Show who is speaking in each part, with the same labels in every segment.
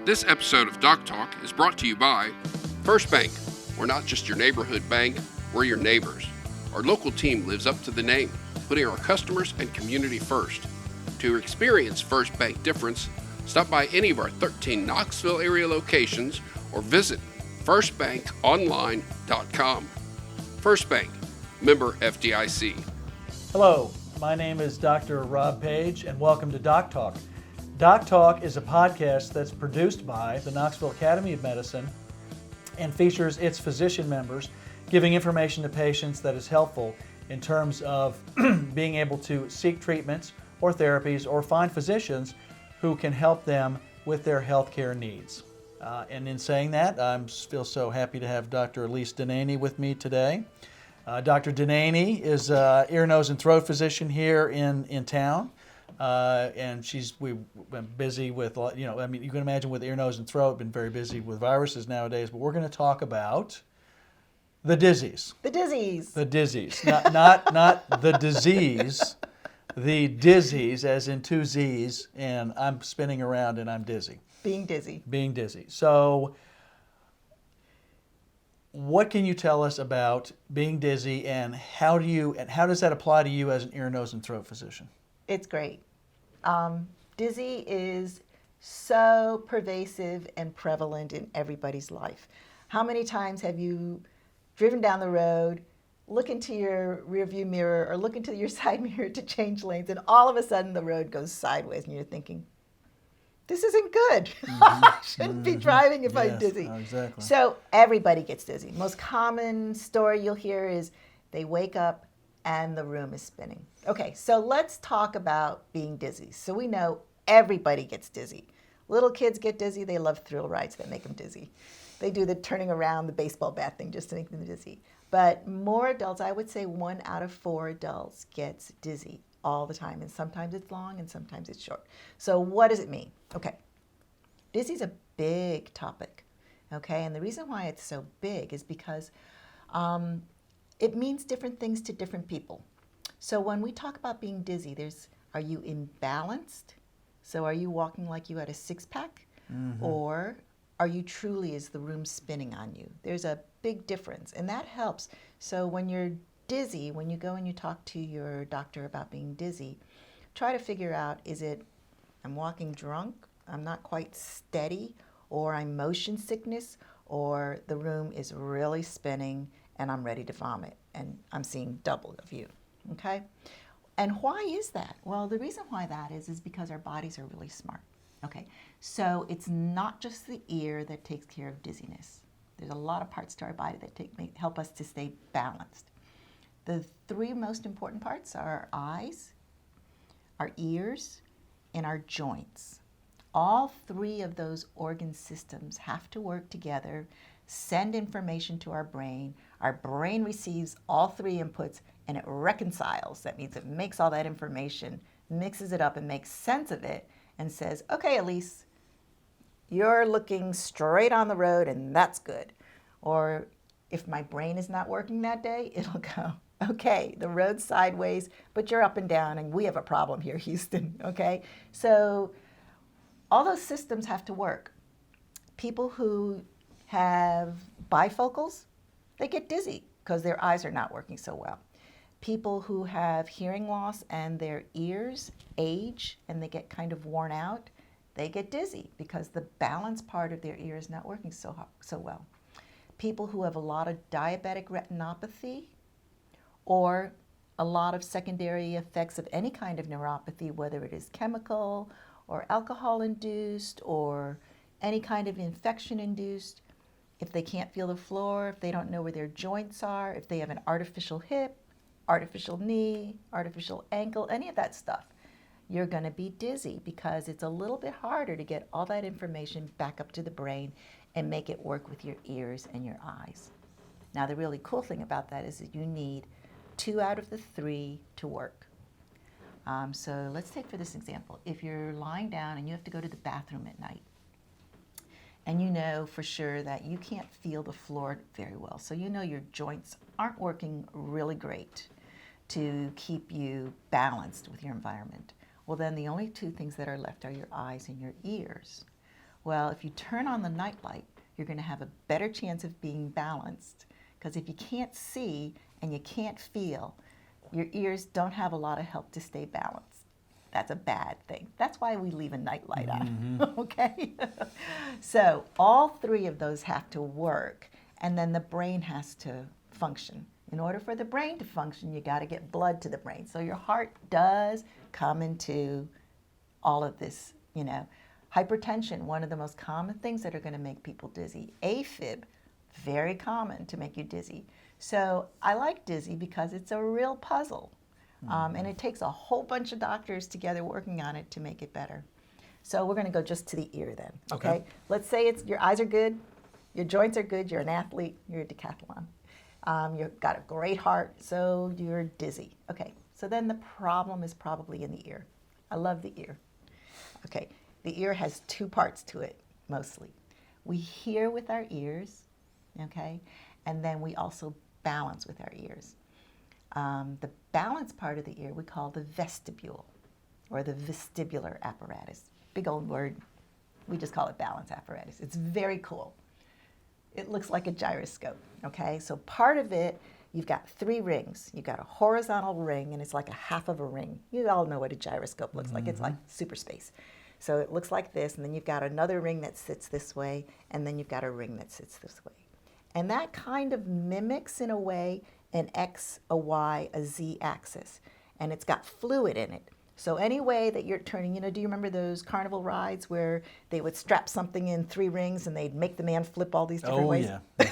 Speaker 1: This episode of Doc Talk is brought to you by First Bank. We're not just your neighborhood bank, we're your neighbors. Our local team lives up to the name, putting our customers and community first. To experience First Bank difference, stop by any of our 13 Knoxville area locations or visit firstbankonline.com. First Bank, member FDIC.
Speaker 2: Hello, my name is Dr. Rob Page, and welcome to Doc Talk. Doc Talk is a podcast that's produced by the Knoxville Academy of Medicine and features its physician members giving information to patients that is helpful in terms of being able to seek treatments or therapies or find physicians who can help them with their healthcare needs. And in saying that, I feel so happy to have Dr. Elise Denaney with me today. Dr. Denaney is an ear, nose, and throat physician here in town. And we've been busy with, you can imagine with ear, nose, and throat, been very busy with viruses nowadays, but we're going to talk about the Dizzies.
Speaker 3: The Dizzies.
Speaker 2: The Dizzies. Not the disease, the Dizzies, as in two Z's, and I'm spinning around and I'm dizzy.
Speaker 3: Being dizzy.
Speaker 2: Being dizzy. So, what can you tell us about being dizzy, and how does that apply to you as an ear, nose, and throat physician?
Speaker 3: It's great. Dizzy is so pervasive and prevalent in everybody's life. How many times have you driven down the road, look into your rearview mirror or look into your side mirror to change lanes, and all of a sudden the road goes sideways and you're thinking, this isn't good. I shouldn't be driving if I'm dizzy.
Speaker 2: Exactly.
Speaker 3: So everybody gets dizzy. Most common story you'll hear is they wake up and the room is spinning. Okay, so let's talk about being dizzy. So we know everybody gets dizzy. Little kids get dizzy. They love thrill rides that make them dizzy. They do the turning around the baseball bat thing just to make them dizzy. But more adults, I would say 1 out of 4 adults gets dizzy all the time. And sometimes it's long and sometimes it's short. So what does it mean? Okay, dizzy is a big topic. Okay, and the reason why it's so big is because it means different things to different people. So when we talk about being dizzy, are you imbalanced? So are you walking like you had a six-pack? Mm-hmm. Or are you truly, is the room spinning on you? There's a big difference, and that helps. So when you're dizzy, when you go and you talk to your doctor about being dizzy, try to figure out, is it I'm walking drunk, I'm not quite steady, or I'm motion sickness, or the room is really spinning and I'm ready to vomit, and I'm seeing double of you, okay? And why is that? Well, the reason why that is because our bodies are really smart, okay? So it's not just the ear that takes care of dizziness. There's a lot of parts to our body that help us to stay balanced. The 3 most important parts are our eyes, our ears, and our joints. All 3 of those organ systems have to work together, send information to our brain. Our brain receives all 3 inputs and it reconciles. That means it makes all that information, mixes it up and makes sense of it and says, okay, Elise, you're looking straight on the road and that's good. Or if my brain is not working that day, it'll go, okay, the road's sideways, but you're up and down and we have a problem here, Houston, okay? So all those systems have to work. People who have bifocals, they get dizzy because their eyes are not working so well. People who have hearing loss and their ears age and they get kind of worn out, they get dizzy because the balance part of their ear is not working so well. People who have a lot of diabetic retinopathy or a lot of secondary effects of any kind of neuropathy, whether it is chemical or alcohol-induced or any kind of infection-induced, if they can't feel the floor, if they don't know where their joints are, if they have an artificial hip, artificial knee, artificial ankle, any of that stuff, you're going to be dizzy because it's a little bit harder to get all that information back up to the brain and make it work with your ears and your eyes. Now, the really cool thing about that is that you need 2 out of the 3 to work. So let's take for this example. If you're lying down and you have to go to the bathroom at night, and you know for sure that you can't feel the floor very well, so you know your joints aren't working really great to keep you balanced with your environment. Well, then the only 2 things that are left are your eyes and your ears. Well, if you turn on the nightlight, you're going to have a better chance of being balanced, because if you can't see and you can't feel, your ears don't have a lot of help to stay balanced. That's a bad thing. That's why we leave a nightlight on, okay? So all three of those have to work, and then the brain has to function. In order for the brain to function, you got to get blood to the brain. So your heart does come into all of this, you know. Hypertension, one of the most common things that are going to make people dizzy. AFib, very common to make you dizzy. So I like dizzy because it's a real puzzle. And it takes a whole bunch of doctors together working on it to make it better. So we're going to go just to the ear then, okay? Let's say your eyes are good, your joints are good, you're an athlete, you're a decathlon. You've got a great heart, so you're dizzy. Okay, so then the problem is probably in the ear. I love the ear. Okay, the ear has two parts to it, mostly. We hear with our ears, okay? And then we also balance with our ears. The balance part of the ear we call the vestibule, or the vestibular apparatus. Big old word. We just call it balance apparatus. It's very cool. It looks like a gyroscope, okay? So part of it, you've got three rings. You've got a horizontal ring, and it's like a half of a ring. You all know what a gyroscope looks like. It's like super space. So it looks like this, and then you've got another ring that sits this way, and then you've got a ring that sits this way. And that kind of mimics, in a way, an X, a Y, a Z axis. And it's got fluid in it. So any way that you're turning, you know, do you remember those carnival rides where they would strap something in three rings and they'd make the man flip all these different ways?
Speaker 2: Oh, yeah.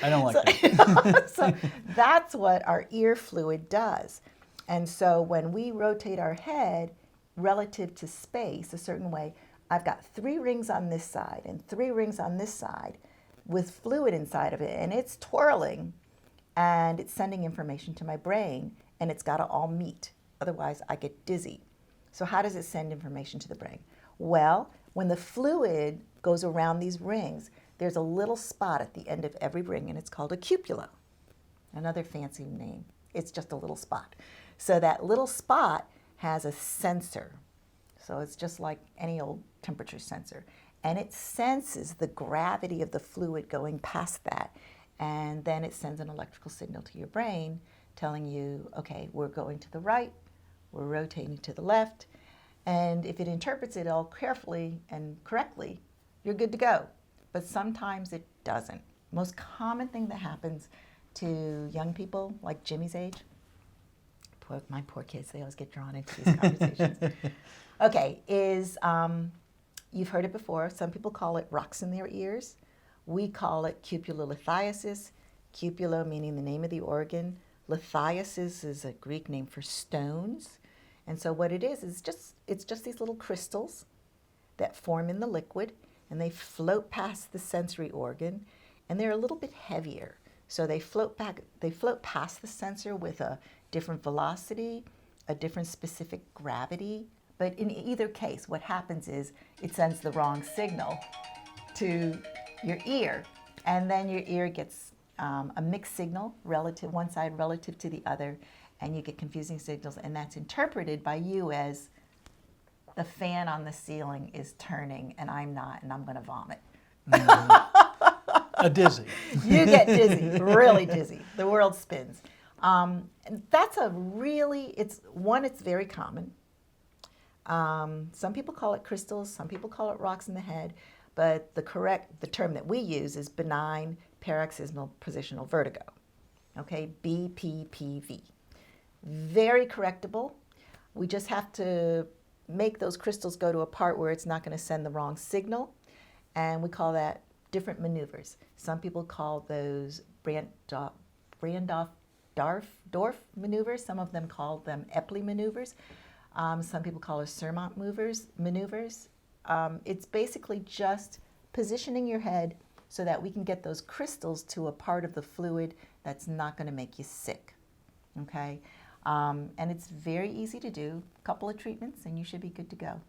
Speaker 2: I don't like that.
Speaker 3: So that's what our ear fluid does. And so when we rotate our head relative to space a certain way, I've got three rings on this side and three rings on this side with fluid inside of it, and it's twirling and it's sending information to my brain, and it's got to all meet. Otherwise, I get dizzy. So how does it send information to the brain? Well, when the fluid goes around these rings, there's a little spot at the end of every ring, and it's called a cupula. Another fancy name. It's just a little spot. So that little spot has a sensor. So it's just like any old temperature sensor. And it senses the gravity of the fluid going past that. And then it sends an electrical signal to your brain telling you, okay, we're going to the right, we're rotating to the left. And if it interprets it all carefully and correctly, you're good to go. But sometimes it doesn't. Most common thing that happens to young people, like Jimmy's age, my poor kids, they always get drawn into these conversations. Okay, is you've heard it before. Some people call it rocks in their ears. We call it cupulolithiasis. Cupula meaning the name of the organ. Lithiasis is a Greek name for stones. And so what it is it's just these little crystals that form in the liquid, and they float past the sensory organ, and they're a little bit heavier. So they float past the sensor with a different velocity, a different specific gravity. But in either case, what happens is it sends the wrong signal to your ear, and then your ear gets a mixed signal, one side relative to the other, and you get confusing signals, and that's interpreted by you as the fan on the ceiling is turning and I'm not, and I'm going to vomit.
Speaker 2: A dizzy.
Speaker 3: You get dizzy, really dizzy. The world spins. And that's it's very common. Some people call it crystals, some people call it rocks in the head, but the term that we use is benign paroxysmal positional vertigo. Okay, BPPV. Very correctable. We just have to make those crystals go to a part where it's not going to send the wrong signal, and we call that different maneuvers. Some people call those Brandorf maneuvers. Some of them call them Epley maneuvers. Some people call it Sermont maneuvers. It's basically just positioning your head so that we can get those crystals to a part of the fluid that's not going to make you sick. Okay? And it's very easy to do. A couple of treatments and you should be good to go.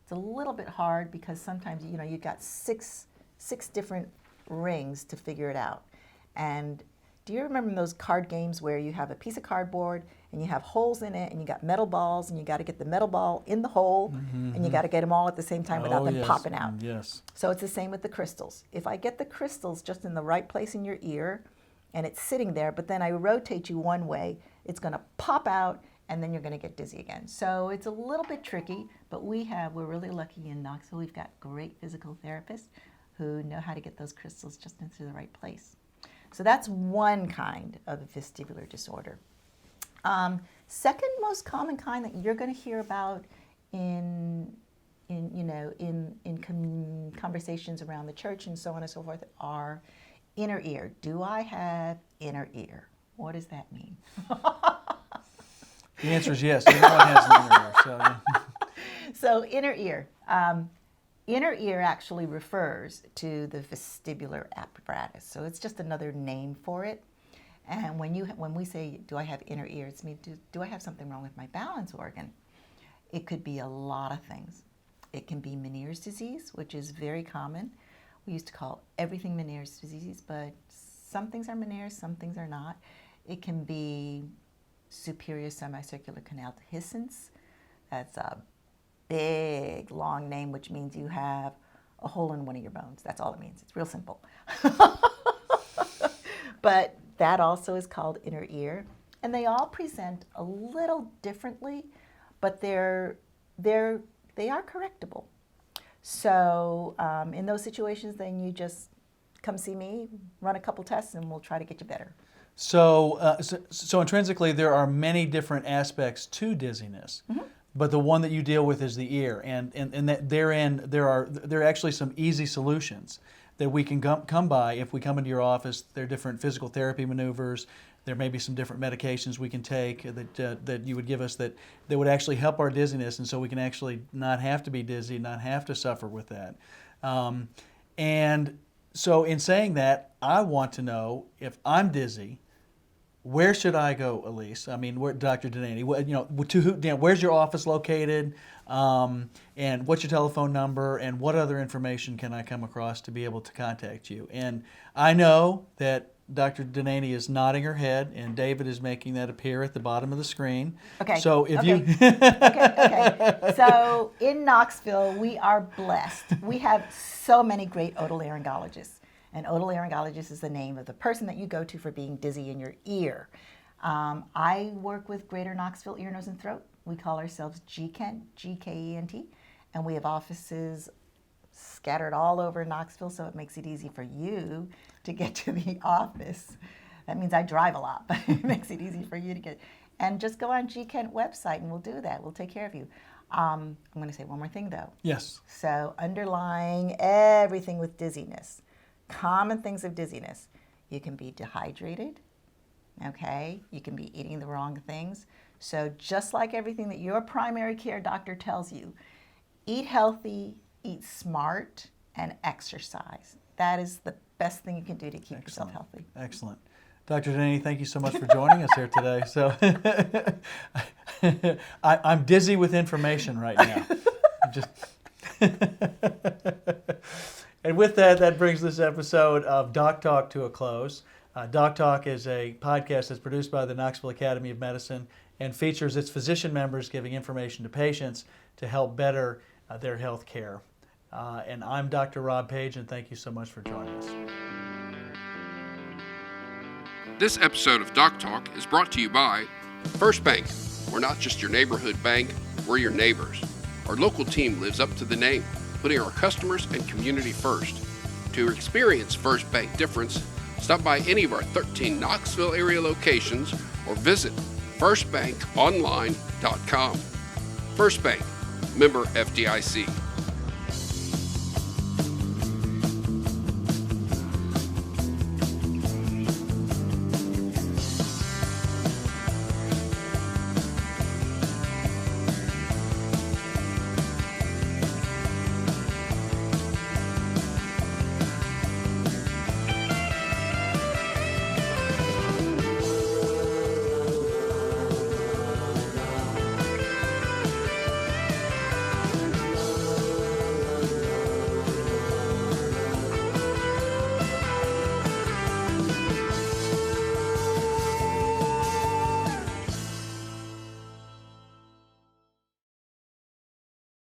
Speaker 3: It's a little bit hard because sometimes, you've got six different rings to figure it out. And do you remember those card games where you have a piece of cardboard and you have holes in it, and you got metal balls, and you got to get the metal ball in the hole, and you got to get them all at the same time without them popping out.
Speaker 2: Yes.
Speaker 3: So it's the same with the crystals. If I get the crystals just in the right place in your ear, and it's sitting there, but then I rotate you one way, it's going to pop out, and then you're going to get dizzy again. So it's a little bit tricky, but we're really lucky in Knoxville. We've got great physical therapists who know how to get those crystals just into the right place. So that's one kind of a vestibular disorder. Second most common kind that you're going to hear about in conversations around the church and so on and so forth are inner ear. Do I have inner ear? What does that mean?
Speaker 2: The answer is yes. Everyone has an inner ear. So, yeah.
Speaker 3: So inner ear. Inner ear actually refers to the vestibular apparatus. So it's just another name for it. And when we say, do I have inner ear, it's me, do I have something wrong with my balance organ? It could be a lot of things. It can be Meniere's disease, which is very common. We used to call everything Meniere's disease, but some things are Meniere's, some things are not. It can be superior semicircular canal dehiscence. That's a big, long name, which means you have a hole in one of your bones. That's all it means. It's real simple. But that also is called inner ear. And they all present a little differently, but they are correctable. So in those situations, then you just come see me, run a couple tests, and we'll try to get you better.
Speaker 2: So intrinsically, there are many different aspects to dizziness, but the one that you deal with is the ear, and that therein there are actually some easy solutions that we can come by if we come into your office. There are different physical therapy maneuvers. There may be some different medications we can take that you would give us that would actually help our dizziness, and so we can actually not have to be dizzy, not have to suffer with that. And so in saying that, I want to know, if I'm dizzy, where should I go, Elise? I mean, Dr. Denany, where's your office located? And what's your telephone number? And what other information can I come across to be able to contact you? And I know that Dr. Denany is nodding her head, and David is making that appear at the bottom of the screen.
Speaker 3: Okay.
Speaker 2: So if you...
Speaker 3: Okay. So in Knoxville, we are blessed. We have so many great otolaryngologists. And otolaryngologist is the name of the person that you go to for being dizzy in your ear. I work with Greater Knoxville Ear, Nose, and Throat. We call ourselves GKENT, G-K-E-N-T, and we have offices scattered all over Knoxville, so it makes it easy for you to get to the office. That means I drive a lot, but it makes it easy for you to get. And just go on GKENT website, and we'll do that. We'll take care of you. I'm going to say one more thing, though.
Speaker 2: Yes.
Speaker 3: So underlying everything with dizziness, common things of dizziness, you can be dehydrated, okay? You can be eating the wrong things. So just like everything that your primary care doctor tells you, eat healthy, eat smart, and exercise. That is the best thing you can do to keep yourself healthy.
Speaker 2: Excellent. Dr. Denany, thank you so much for joining us here today. So I'm dizzy with information right now. And with that, that brings this episode of Doc Talk to a close. Doc Talk is a podcast that's produced by the Knoxville Academy of Medicine and features its physician members giving information to patients to help better their health care. And I'm Dr. Rob Page, and thank you so much for joining us.
Speaker 1: This episode of Doc Talk is brought to you by First Bank. We're not just your neighborhood bank, we're your neighbors. Our local team lives up to the name, putting our customers and community first. To experience First Bank difference, stop by any of our 13 Knoxville area locations or visit firstbankonline.com. First Bank, member FDIC.